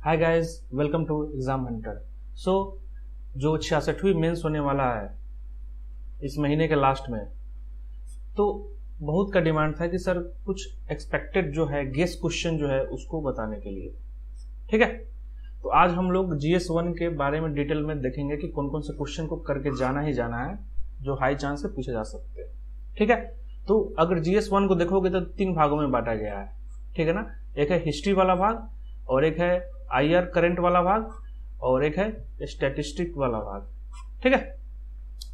Hi guys, welcome to exam hunter. So जो 66वीं mains होने वाला है इस महीने के लास्ट में, तो बहुत का डिमांड था कि सर कुछ एक्सपेक्टेड जो है गेस क्वेश्चन जो है उसको बताने के लिए। ठीक है, तो आज हम लोग GS1 के बारे में डिटेल में देखेंगे कि कौन कौन से क्वेश्चन को करके जाना ही जाना है जो हाई चांस से पूछे जा सकते हैं। ठीक है, तो अगर GS1 को देखोगे तो 3 भागों में बांटा गया है। ठीक है ना, एक है हिस्ट्री वाला भाग, और एक है IR करंट वाला भाग, और एक है स्टैटिस्टिक वाला भाग। ठीक है,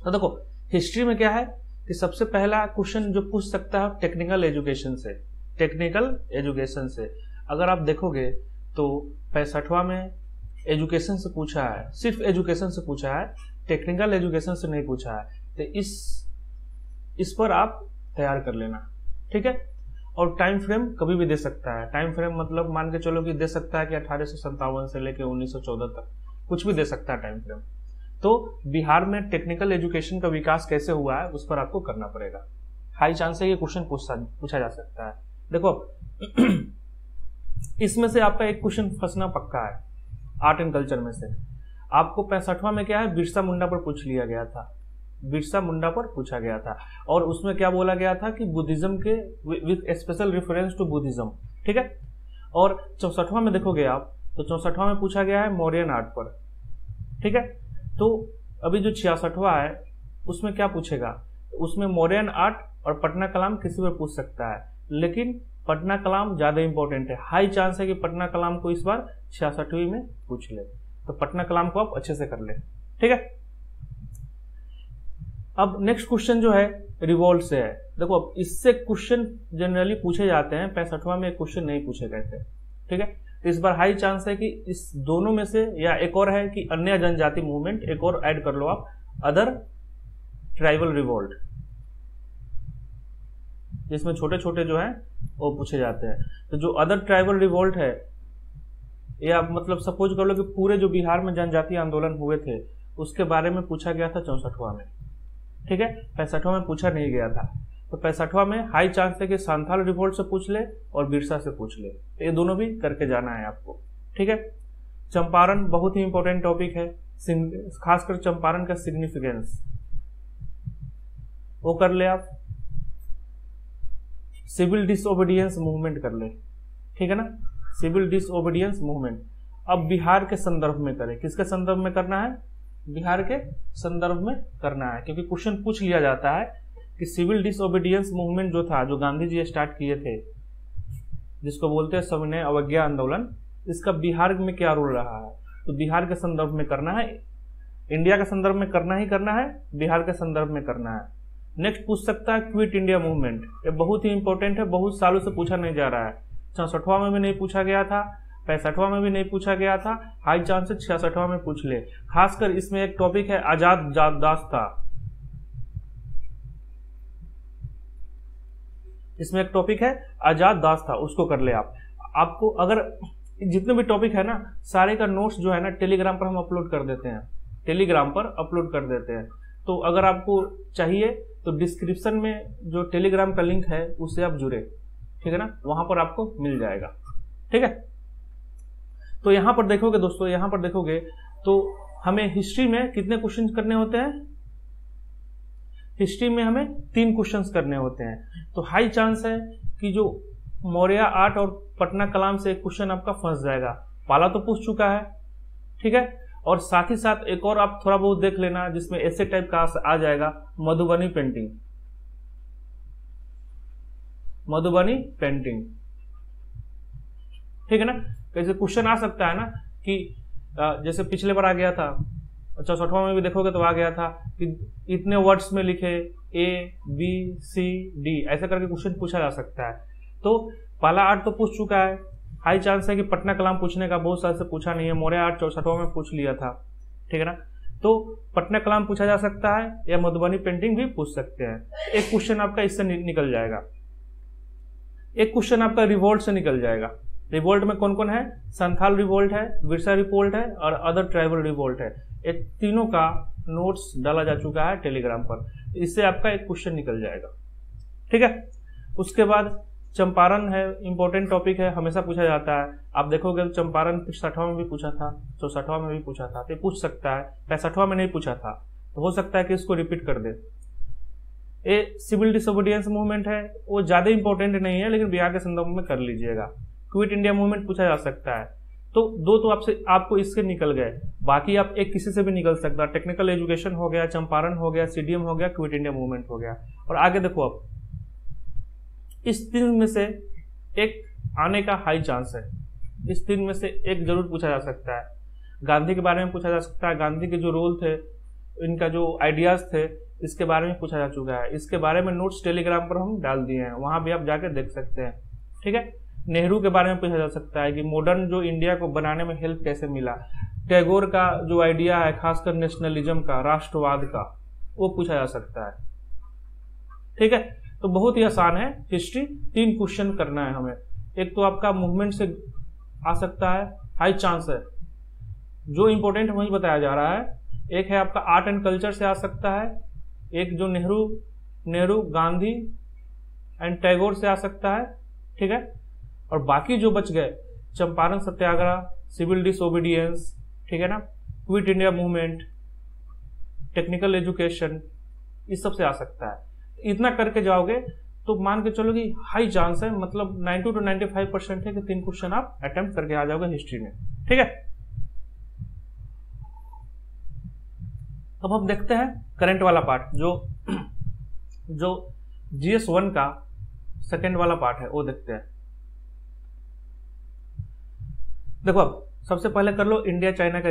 तो देखो हिस्ट्री में क्या है कि सबसे पहला क्वेश्चन जो पूछ सकता है टेक्निकल एजुकेशन से। टेक्निकल एजुकेशन से अगर आप देखोगे तो 65वां में एजुकेशन से पूछा है, सिर्फ एजुकेशन से पूछा है, टेक्निकल एजुकेशन से नहीं पूछा है। तो इस पर आप तैयार कर लेना। ठीक है, और टाइम फ्रेम कभी भी दे सकता है। टाइम फ्रेम मतलब मान के चलो कि दे सकता है कि 1857 से लेकर 1914 तक कुछ भी दे सकता है टाइम फ्रेम। तो बिहार में टेक्निकल एजुकेशन का विकास कैसे हुआ है उस पर आपको करना पड़ेगा। हाई चांस है ये क्वेश्चन पूछा जा सकता है। देखो इसमें से आपका एक क्वेश्चन फंसना पक्का है। आर्ट एंड कल्चर में से आपको 65वां में क्या है, बिरसा मुंडा पर पूछ लिया गया था। बिरसा मुंडा पर पूछा गया था, और उसमें क्या बोला गया था कि बुद्धिज्म के with special reference to Buddhism. ठीक है, और 64वां में देखोगे आप तो 64वां में पूछा गया है मौर्यन आर्ट पर। ठीक है, तो अभी जो 66वां है उसमें क्या पूछेगा, उसमें मौर्यन आर्ट और पटना कलाम किसी पर पूछ सकता है, लेकिन पटना कलाम ज्यादा इंपॉर्टेंट है। हाई चांस है कि पटना कलाम को इस बार 66वीं में पूछ ले, तो पटना कलाम को आप अच्छे से कर ले। ठीक है, अब नेक्स्ट क्वेश्चन जो है रिवॉल्ट से है। देखो अब इससे क्वेश्चन जनरली पूछे जाते हैं, 65वां में एक क्वेश्चन नहीं पूछे गए थे। ठीक है, तो इस बार हाई चांस है कि इस दोनों में से, या एक और है कि अन्य जनजाति मूवमेंट, एक और ऐड कर लो आप, अदर ट्राइबल रिवॉल्ट, जिसमें छोटे छोटे जो है वो पूछे जाते हैं। तो जो अदर ट्राइबल रिवॉल्ट है, या मतलब सपोज कर लो कि पूरे जो बिहार में जनजातीय आंदोलन हुए थे उसके बारे में पूछा गया था 64वां में। ठीक है, 65वां में पूछा नहीं गया था। तो 65वां में हाई चांस है कि सांथाल रिवोल्ट से पूछ ले और बिरसा से पूछ ले। तो ये दोनों भी करके जाना है आपको। ठीक है, चंपारण बहुत ही इंपॉर्टेंट टॉपिक है, खासकर चंपारण का सिग्निफिकेंस वो कर ले आप। सिविल डिसओबीडियंस मूवमेंट कर ले। ठीक है ना, सिविल डिसओबीडियंस मूवमेंट अब बिहार के संदर्भ में करें। किसके संदर्भ में करना है, बिहार के संदर्भ में करना है, क्योंकि क्वेश्चन पूछ लिया जाता है कि सिविल डिसओबीडियंस मूवमेंट जो था, जो गांधी जी स्टार्ट किए थे, जिसको बोलते हैं सविनय अवज्ञा आंदोलन, इसका बिहार में क्या रोल रहा है। तो बिहार के संदर्भ में करना है, इंडिया के संदर्भ में करना ही करना है, बिहार के संदर्भ में करना है। नेक्स्ट पूछ सकता है क्विट इंडिया मूवमेंट। ये बहुत ही इंपॉर्टेंट है, बहुत सालों से पूछा नहीं जा रहा है। 64वां में भी नहीं पूछा गया था, 65वां में भी नहीं पूछा गया था। हाई चांस है 66वां में पूछ ले। खासकर इसमें एक टॉपिक है आजाद दास्ता। इसमें एक टॉपिक है आजाद दास्ता, उसको कर ले आप। आपको अगर जितने भी टॉपिक है ना, सारे का नोट्स जो है ना टेलीग्राम पर हम अपलोड कर देते हैं, टेलीग्राम पर अपलोड कर देते हैं। तो अगर आपको चाहिए तो डिस्क्रिप्शन में जो टेलीग्राम का लिंक है उससे आप जुड़े। ठीक है ना, वहां पर आपको मिल जाएगा। ठीक है, तो यहां पर देखोगे दोस्तों, यहां पर देखोगे तो हमें हिस्ट्री में कितने क्वेश्चन करने होते हैं। हिस्ट्री में हमें 3 क्वेश्चंस करने होते हैं। तो हाई चांस है कि जो मौर्य आर्ट और पटना कलाम से एक क्वेश्चन आपका फंस जाएगा। पाला तो पूछ चुका है। ठीक है, और साथ ही साथ एक और आप थोड़ा बहुत देख लेना जिसमें ऐसे टाइप का आ जाएगा, मधुबनी पेंटिंग। मधुबनी पेंटिंग, ठीक है ना, कैसे क्वेश्चन आ सकता है ना कि जैसे पिछले बार आ गया था 64वां में भी देखोगे तो आ गया था कि इतने वर्ड्स में लिखे ABCD, ऐसा करके क्वेश्चन पूछा जा सकता है। तो पाला आर्ट तो पूछ चुका है। हाई चांस है कि पटना कलाम पूछने का, बहुत साल से पूछा नहीं है। मौर्य आर्ट 64वां में पूछ लिया था। ठीक है ना, तो पटना कलाम पूछा जा सकता है, या मधुबनी पेंटिंग भी पूछ सकते हैं। एक क्वेश्चन आपका इससे निकल जाएगा। एक क्वेश्चन आपका रिवोल्ट से निकल जाएगा। रिवोल्ट में कौन कौन है, संथाल रिवोल्ट है, बिरसा रिवोल्ट है, और अदर ट्राइबल रिवोल्ट है। ये तीनों का नोट्स डाला जा चुका है टेलीग्राम पर, इससे आपका एक क्वेश्चन निकल जाएगा। ठीक है, उसके बाद चंपारण है, इंपॉर्टेंट टॉपिक है, हमेशा पूछा जाता है। आप देखोगे तो चंपारण 63वां में भी पूछा था, 64वां में भी पूछा था, तो पूछ सकता है। 65वां में नहीं पूछा था, तो हो सकता है कि इसको रिपीट कर दे। ये सिविल डिसोबीडियंस मूवमेंट है, वो ज्यादा इंपॉर्टेंट नहीं है, लेकिन बिहार के संदर्भ में कर लीजिएगा। क्विट इंडिया मूवमेंट पूछा जा सकता है। तो दो तो आपको इससे निकल गए, बाकी आप एक किसी से भी निकल सकता है। टेक्निकल एजुकेशन हो गया, चंपारण हो गया, सीडीएम हो गया, क्विट इंडिया मूवमेंट हो गया। और आगे देखो, अब इस 3 में से एक आने का हाई चांस है। इस 3 में से एक जरूर पूछा जा सकता है। गांधी के बारे में पूछा जा सकता है, गांधी के जो रोल थे, इनका जो आइडियाज थे, इसके बारे में पूछा जा चुका है। इसके बारे में नोट्स टेलीग्राम पर हम डाल दिए हैं, वहां भी आप जाके देख सकते हैं। ठीक है। नेहरू के बारे में पूछा जा सकता है कि मॉडर्न जो इंडिया को बनाने में हेल्प कैसे मिला। टैगोर का जो आइडिया है, खासकर नेशनलिज्म का, राष्ट्रवाद का, वो पूछा जा सकता है। ठीक है। तो बहुत ही आसान है हिस्ट्री। 3 क्वेश्चन करना है हमें। एक तो आपका मूवमेंट से आ सकता है, हाई चांस है, जो इंपॉर्टेंट वही बताया जा रहा है। एक है आपका आर्ट एंड कल्चर से आ सकता है, एक जो नेहरू गांधी एंड टैगोर से आ सकता है। ठीक है। और बाकी जो बच गए, चंपारण सत्याग्रह, सिविल डिसोबीडियंस, ठीक है ना, quit India movement, technical education, इस सब से आ सकता है। इतना करके जाओगे तो मान के चलो कि हाई चांस है, मतलब 90 to 95% है कि 3 क्वेश्चन आप अटेम्प्ट करके आ जाओगे हिस्ट्री में। ठीक है। अब हम देखते हैं करंट वाला पार्ट, जो GS1 का सेकेंड वाला पार्ट है, वो देखते हैं। देखो, अब सबसे पहले कर लो इंडिया चाइना का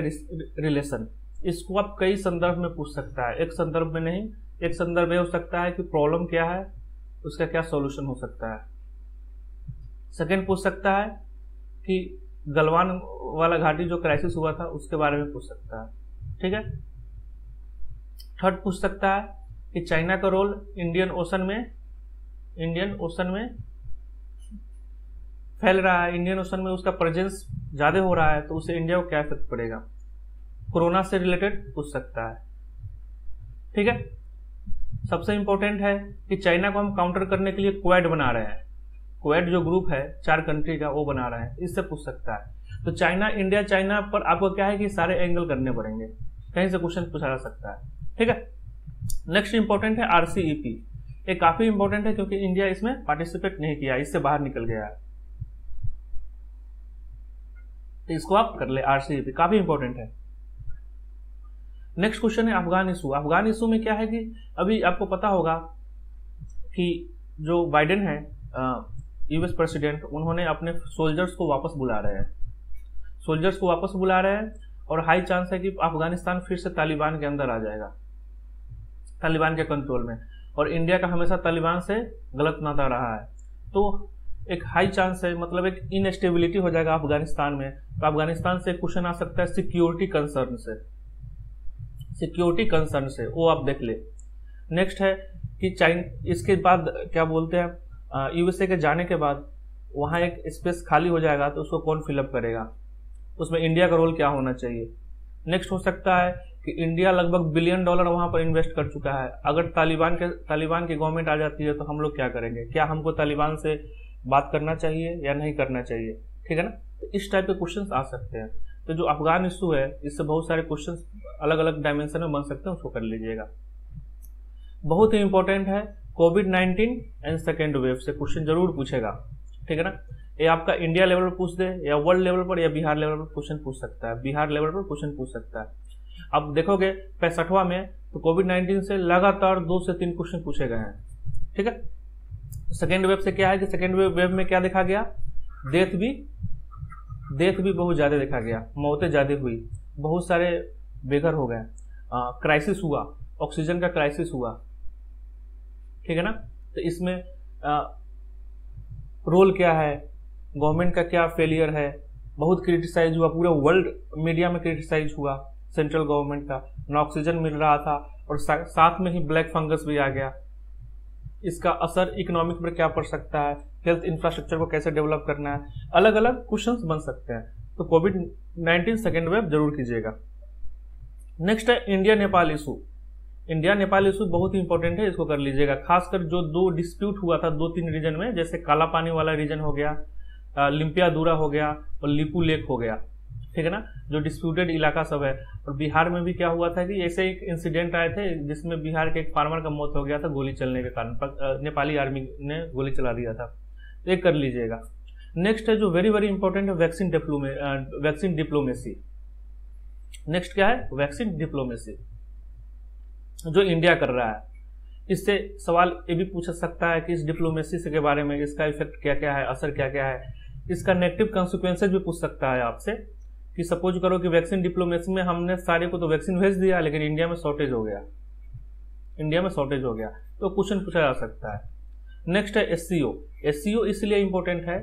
रिलेशन। इसको आप कई संदर्भ में पूछ सकता है, एक संदर्भ में नहीं। एक संदर्भ ये हो सकता है कि प्रॉब्लम क्या है, उसका क्या सॉल्यूशन हो सकता है। सेकेंड पूछ सकता है कि गलवान वाला घाटी जो क्राइसिस हुआ था, उसके बारे में पूछ सकता है। ठीक है। थर्ड पूछ सकता है कि चाइना का रोल इंडियन ओशन में फैल रहा है, इंडियन ओशन में उसका प्रेजेंस ज्यादा हो रहा है, तो उसे इंडिया को क्या इफेक्ट पड़ेगा। कोरोना से रिलेटेड पूछ सकता है। ठीक है। सबसे इंपॉर्टेंट है कि चाइना को हम काउंटर करने के लिए क्वाड बना रहे हैं। क्वाड जो ग्रुप है 4 कंट्री का, वो बना रहे हैं, इससे पूछ सकता है। तो चाइना, इंडिया चाइना पर आपको क्या है कि सारे एंगल करने पड़ेंगे, कहीं से क्वेश्चन पूछा जा सकता है। ठीक है। नेक्स्ट इंपॉर्टेंट है RCEP। ये काफी इंपॉर्टेंट है क्योंकि इंडिया इसमें पार्टिसिपेट नहीं किया, इससे बाहर निकल गया है, तो इसको आप कर ले। RCEP काफी इंपॉर्टेंट है। नेक्स्ट क्वेश्चन है अफगान इशू। अफगान इशू में क्या है कि अभी आपको पता होगा कि जो बाइडेन है, US प्रेसिडेंट, उन्होंने अपने सोल्जर्स को वापस बुला रहे हैं, और हाई चांस है कि अफगानिस्तान फिर से तालिबान के अंदर आ जाएगा, तालिबान के कंट्रोल में। और इंडिया का हमेशा तालिबान से गलत नाता रहा है, तो एक हाई चांस है, मतलब एक इनस्टेबिलिटी हो जाएगा अफगानिस्तान में। तो अफगानिस्तान से क्वेश्चन आ सकता है सिक्योरिटी कंसर्न से, वो आप देख ले। नेक्स्ट है कि इसके बाद क्या बोलते हैं, USA के जाने के बाद वहां एक स्पेस खाली हो जाएगा, तो उसको कौन फिलअप करेगा, उसमें इंडिया का रोल क्या होना चाहिए। नेक्स्ट हो सकता है कि इंडिया लगभग $1 बिलियन वहां पर इन्वेस्ट कर चुका है, अगर तालिबान की गवर्नमेंट आ जाती है तो हम लोग क्या करेंगे, क्या हमको तालिबान से बात करना चाहिए या नहीं करना चाहिए। ठीक है ना। तो इस टाइप के क्वेश्चंस आ सकते हैं। तो जो अफगान इशू है, इससे बहुत सारे क्वेश्चंस अलग अलग डायमेंशन में बन सकते हैं, उसको कर लीजिएगा। बहुत ही इंपॉर्टेंट है कोविड-19 एंड सेकेंड वेव से क्वेश्चन जरूर पूछेगा। ठीक है ना। ये आपका इंडिया लेवल पर पूछ दे, या वर्ल्ड लेवल पर, या बिहार लेवल पर क्वेश्चन पूछ सकता है। बिहार लेवल पर क्वेश्चन पूछ सकता है। अब देखोगे 65वां में तो कोविड-19 से लगातार 2 से 3 क्वेश्चन पूछे गए हैं। ठीक है। सेकेंड वेव से क्या है कि सेकेंड वेव में क्या देखा गया, डेथ भी बहुत ज्यादा देखा गया, मौतें ज्यादा हुई, बहुत सारे बेघर हो गए, क्राइसिस हुआ, ऑक्सीजन का क्राइसिस हुआ। ठीक है ना। तो इसमें रोल क्या है, गवर्नमेंट का क्या फेलियर है, बहुत क्रिटिसाइज हुआ, पूरे वर्ल्ड मीडिया में क्रिटिसाइज हुआ सेंट्रल गवर्नमेंट का, न ऑक्सीजन मिल रहा था, और साथ में ही ब्लैक फंगस भी आ गया। इसका असर इकोनॉमिक पर क्या पड़ सकता है, हेल्थ इंफ्रास्ट्रक्चर को कैसे डेवलप करना है, अलग अलग क्वेश्चंस बन सकते हैं। तो कोविड-19 सेकेंड वेव जरूर कीजिएगा। नेक्स्ट है India Nepal issue. India Nepal issue बहुत ही इंपॉर्टेंट है, इसको कर लीजिएगा। खासकर जो 2 डिस्प्यूट हुआ था 2-3 रीजन में, जैसे काला पानी वाला रीजन हो गया, लिम्पियादुरा हो गया और लिपू लेक हो गया, ठीक है ना, जो डिस्प्यूटेड इलाका सब है। और बिहार में भी क्या हुआ था कि ऐसे एक इंसिडेंट आए थे जिसमें बिहार के एक फार्मर का मौत हो गया था गोली चलने के कारण, नेपाली आर्मी ने गोली चला दिया था। तो ये कर लीजिएगा। नेक्स्ट है जो वेरी वेरी इंपॉर्टेंट है वैक्सीन डिप्लोमेसी। नेक्स्ट क्या है? वैक्सीन डिप्लोमेसी जो इंडिया कर रहा है। इससे सवाल ये भी पूछ सकता है कि इस डिप्लोमेसी से के बारे में इसका इफेक्ट क्या क्या है, असर क्या क्या है, इसका नेगेटिव कॉन्सिक्वेंसेज भी पूछ सकता है आपसे कि सपोज करो कि वैक्सीन डिप्लोमेसी में हमने सारे को तो वैक्सीन भेज दिया लेकिन इंडिया में शॉर्टेज हो गया, तो क्वेश्चन पूछा जा सकता है। नेक्स्ट है एससीओ। एससीओ इसलिए इंपॉर्टेंट है,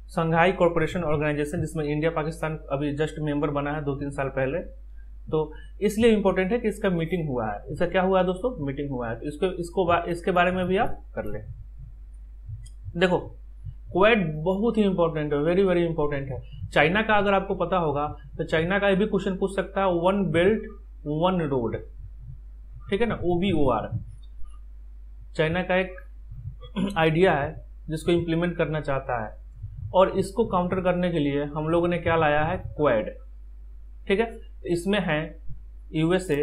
संघाई कॉर्पोरेशन ऑर्गेनाइजेशन, जिसमें इंडिया पाकिस्तान अभी जस्ट मेंबर बना है 2-3 साल पहले। तो इसलिए इंपॉर्टेंट है कि इसका मीटिंग हुआ है। इसका क्या हुआ है दोस्तों? मीटिंग हुआ है। तो इसके बारे में भी आप कर ले। देखो क्वेड बहुत ही इंपॉर्टेंट है, वेरी वेरी इंपॉर्टेंट है। चाइना का अगर आपको पता होगा तो चाइना का ये भी क्वेश्चन पूछ सकता है, 1 बेल्ट 1 रोड, ठीक है ना, OBOR। चाइना का एक आइडिया है जिसको इंप्लीमेंट करना चाहता है, और इसको काउंटर करने के लिए हम लोगों ने क्या लाया है? क्वेड, ठीक है। इसमें है USA,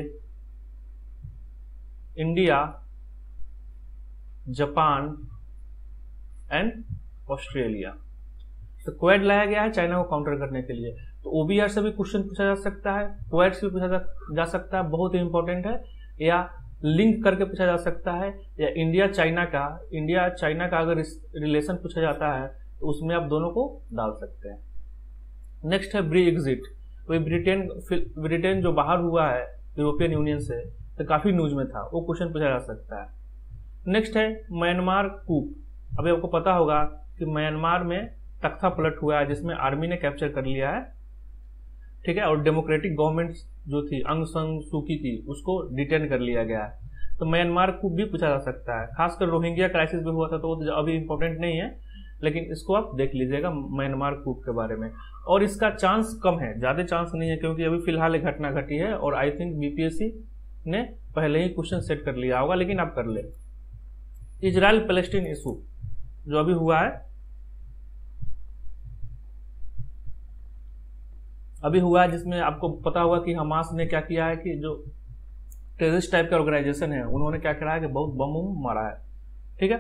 India, Japan and Australia. तो क्वेड लाया गया है चाइना को काउंटर करने के लिए। तो OBR से भी क्वेश्चन पूछा जा सकता है, क्वेड से भी पूछा जा सकता है, बहुत ही इंपॉर्टेंट है। या लिंक करके पूछा जा सकता है, या इंडिया चाइना का अगर रिलेशन पूछा जाता है तो उसमें आप दोनों को डाल सकते हैं। नेक्स्ट है ब्रेक्जिट। वही ब्रिटेन जो बाहर हुआ है यूरोपियन यूनियन से, तो काफी न्यूज में था, वो क्वेश्चन पूछा जा सकता है। नेक्स्ट है म्यांमार कूप। अभी आपको पता होगा कि म्यांमार में तख्ता पलट हुआ है जिसमें आर्मी ने कैप्चर कर लिया है, ठीक है, और डेमोक्रेटिक गवर्नमेंट जो थी अंग सन सू की थी उसको डिटेन कर लिया गया है। तो म्यांमार कूप भी पूछा जा सकता है। खासकर रोहिंग्या क्राइसिस भी हुआ था, तो वो अभी इंपॉर्टेंट नहीं है, लेकिन इसको आप देख लीजिएगा म्यांमार कूप के बारे में। और इसका चांस कम है, ज्यादा चांस नहीं है, क्योंकि अभी फिलहाल एक घटना घटी है और आई थिंक BPSC ने पहले ही क्वेश्चन सेट कर लिया होगा, लेकिन आप कर ले। इजराइल पैलेस्टीन इशू जो अभी हुआ है, जिसमें आपको पता होगा कि हमास ने क्या किया है कि जो टेररिस्ट टाइप का ऑर्गेनाइजेशन है उन्होंने क्या करा है कि बहुत बम मारा है, ठीक है,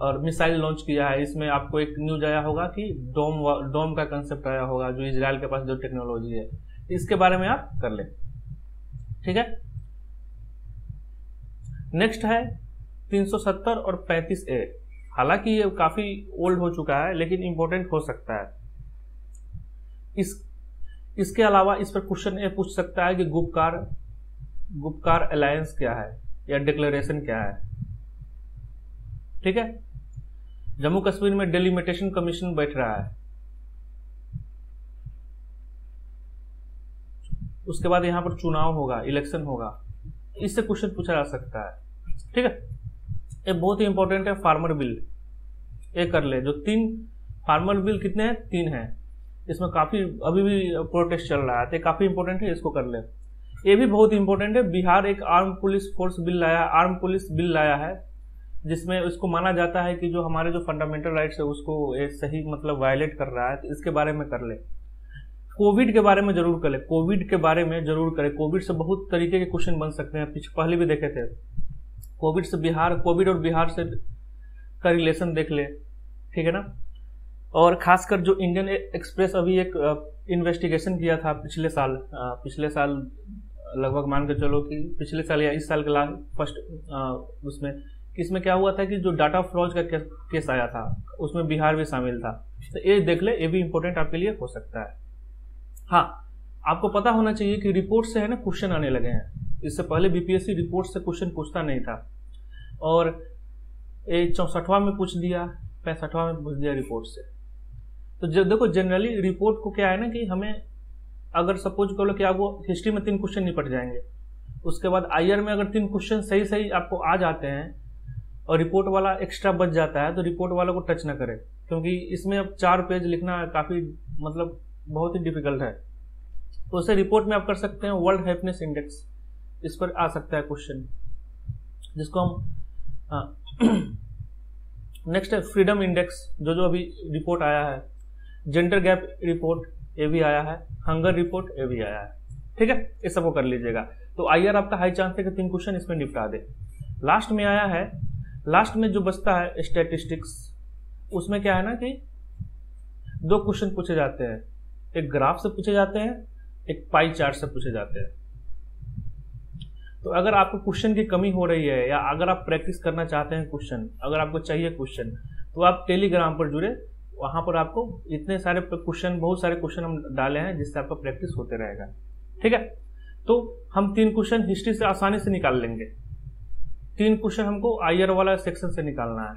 और मिसाइल लॉन्च किया है। इसमें आपको एक न्यूज आया होगा कि डोम का कंसेप्ट आया होगा, जो इजराइल के पास जो टेक्नोलॉजी है, इसके बारे में आप कर ले, ठीक है। नेक्स्ट है 370 और 35A। हालांकि ये काफी ओल्ड हो चुका है लेकिन इंपॉर्टेंट हो सकता है। इसके अलावा इस पर क्वेश्चन ये पूछ सकता है कि गुपकार अलायंस क्या है या डिक्लेरेशन क्या है, ठीक है। जम्मू कश्मीर में डेलिमिटेशन कमीशन बैठ रहा है, उसके बाद यहां पर चुनाव होगा, इलेक्शन होगा, इससे क्वेश्चन पूछा जा सकता है, ठीक है। ये बहुत ही इंपॉर्टेंट है। फार्मर बिल ये कर ले। जो 3 फार्मर बिल कितने हैं? 3 हैं। इसमें काफी अभी भी प्रोटेस्ट चल रहा है, तो काफी इंपॉर्टेंट है, इसको कर ले। ये भी बहुत इंपॉर्टेंट है। बिहार एक आर्म पुलिस बिल लाया है जिसमें उसको माना जाता है कि जो हमारे जो फंडामेंटल राइट्स है उसको सही मतलब वायलेट कर रहा है, तो इसके बारे में कर ले। कोविड के बारे में जरूर करें, कोविड से बहुत तरीके के क्वेश्चन बन सकते हैं, पहले भी देखे थे। कोविड और बिहार से का रिलेशन देख ले, ठीक है ना। और खासकर जो इंडियन एक्सप्रेस अभी एक इन्वेस्टिगेशन किया था पिछले साल लगभग मान के चलो कि पिछले साल या इस साल के फर्स्ट इसमें क्या हुआ था कि जो डाटा फ्रॉड का केस आया था उसमें बिहार भी शामिल था। तो ये देख ले, ये भी इंपॉर्टेंट आपके लिए हो सकता है। हाँ, आपको पता होना चाहिए कि रिपोर्ट से है ना क्वेश्चन आने लगे हैं। इससे पहले BPSC रिपोर्ट से क्वेश्चन पूछता नहीं था, और 64वां में पूछ दिया, 65वां में पूछ दिया रिपोर्ट से। तो जब देखो जनरली रिपोर्ट को क्या है ना कि हमें अगर सपोज करो कि आपको हिस्ट्री में 3 क्वेश्चन निपट जाएंगे, उसके बाद IR में अगर 3 क्वेश्चन सही आपको आ जाते हैं और रिपोर्ट वाला एक्स्ट्रा बच जाता है, तो रिपोर्ट वाला को टच ना करें, क्योंकि इसमें अब 4 पेज लिखना काफी मतलब बहुत ही डिफिकल्ट है। तो उसे रिपोर्ट में आप कर सकते हैं वर्ल्ड हैप्पीनेस इंडेक्स, इस पर आ सकता है क्वेश्चन, जिसको हम नेक्स्ट है फ्रीडम इंडेक्स, जो अभी रिपोर्ट आया है, जेंडर गैप रिपोर्ट ये भी आया है, हंगर रिपोर्ट ये भी आया है, ठीक है, इस सबको कर लीजिएगा। तो आईआर आपका हाई चांस है कि 3 क्वेश्चन इसमें निपटा दे। लास्ट में आया है, लास्ट में जो बचता है स्टैटिस्टिक्स, उसमें क्या है ना कि 2 क्वेश्चन पूछे जाते हैं, एक ग्राफ से पूछे जाते हैं, एक पाई चार्ट से पूछे जाते हैं। तो अगर आपको क्वेश्चन की कमी हो रही है या अगर आप प्रैक्टिस करना चाहते हैं क्वेश्चन, अगर आपको चाहिए क्वेश्चन, तो आप टेलीग्राम पर जुड़े, वहां पर आपको इतने सारे क्वेश्चन, बहुत सारे क्वेश्चन हम डाले हैं जिससे आपका प्रैक्टिस होते रहेगा, ठीक है। तो हम 3 क्वेश्चन हिस्ट्री से आसानी से निकाल लेंगे। 3 क्वेश्चन हमको आईआर वाला सेक्शन से निकालना है,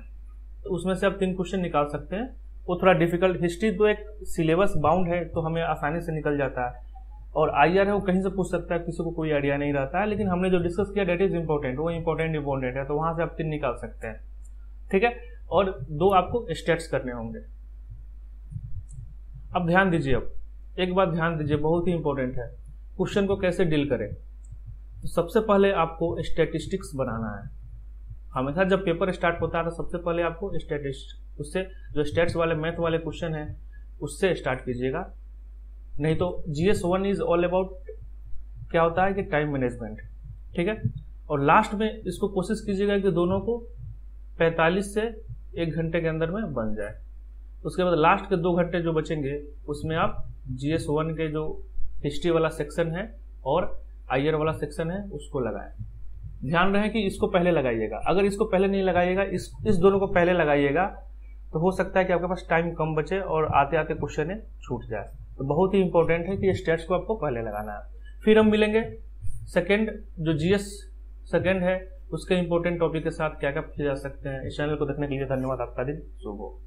तो उसमें से आप 3 क्वेश्चन निकाल सकते हैं। वो थोड़ा डिफिकल्ट, हिस्ट्री तो एक सिलेबस बाउंड है तो हमें आसानी से निकल जाता है, और आईआर है वो कहीं से पूछ सकता है, किसी को कोई आइडिया नहीं रहता है, लेकिन हमने जो डिस्कस किया डेट इज इंपॉर्टेंट, वो इंपॉर्टेंट है, तो वहां से आप 3 निकाल सकते हैं, ठीक है। और 2 आपको स्टेट्स करने होंगे। अब ध्यान दीजिए, अब एक बात ध्यान दीजिए, बहुत ही इंपॉर्टेंट है, क्वेश्चन को कैसे डील करें। तो सबसे पहले आपको स्टैटिस्टिक्स बनाना है। हमेशा जब पेपर स्टार्ट होता है तो सबसे पहले आपको स्टैटिस्टिक्स, उससे जो स्टैट्स वाले मैथ वाले क्वेश्चन है उससे स्टार्ट कीजिएगा। नहीं तो GS1 इज ऑल अबाउट क्या होता है कि टाइम मैनेजमेंट, ठीक है। और लास्ट में इसको कोशिश कीजिएगा कि दोनों को 45 से 1 घंटे के अंदर में बन जाए। उसके बाद लास्ट के 2 घंटे जो बचेंगे उसमें आप GS1 के जो हिस्ट्री वाला सेक्शन है और आईआर वाला सेक्शन है उसको लगाएं। ध्यान रहे कि इसको पहले लगाइएगा, अगर इसको पहले नहीं लगाइएगा, इस दोनों को पहले लगाइएगा, तो हो सकता है कि आपके पास टाइम कम बचे और आते आते क्वेश्चन छूट जाए। तो बहुत ही इंपॉर्टेंट है कि स्टेट्स को आपको पहले लगाना है। फिर हम मिलेंगे सेकेंड, जो GS सेकेंड है, उसके इंपॉर्टेंट टॉपिक के साथ क्या क्या पूछे जा सकते हैं। इस चैनल को देखने के लिए धन्यवाद। आपका दिन शुभ हो।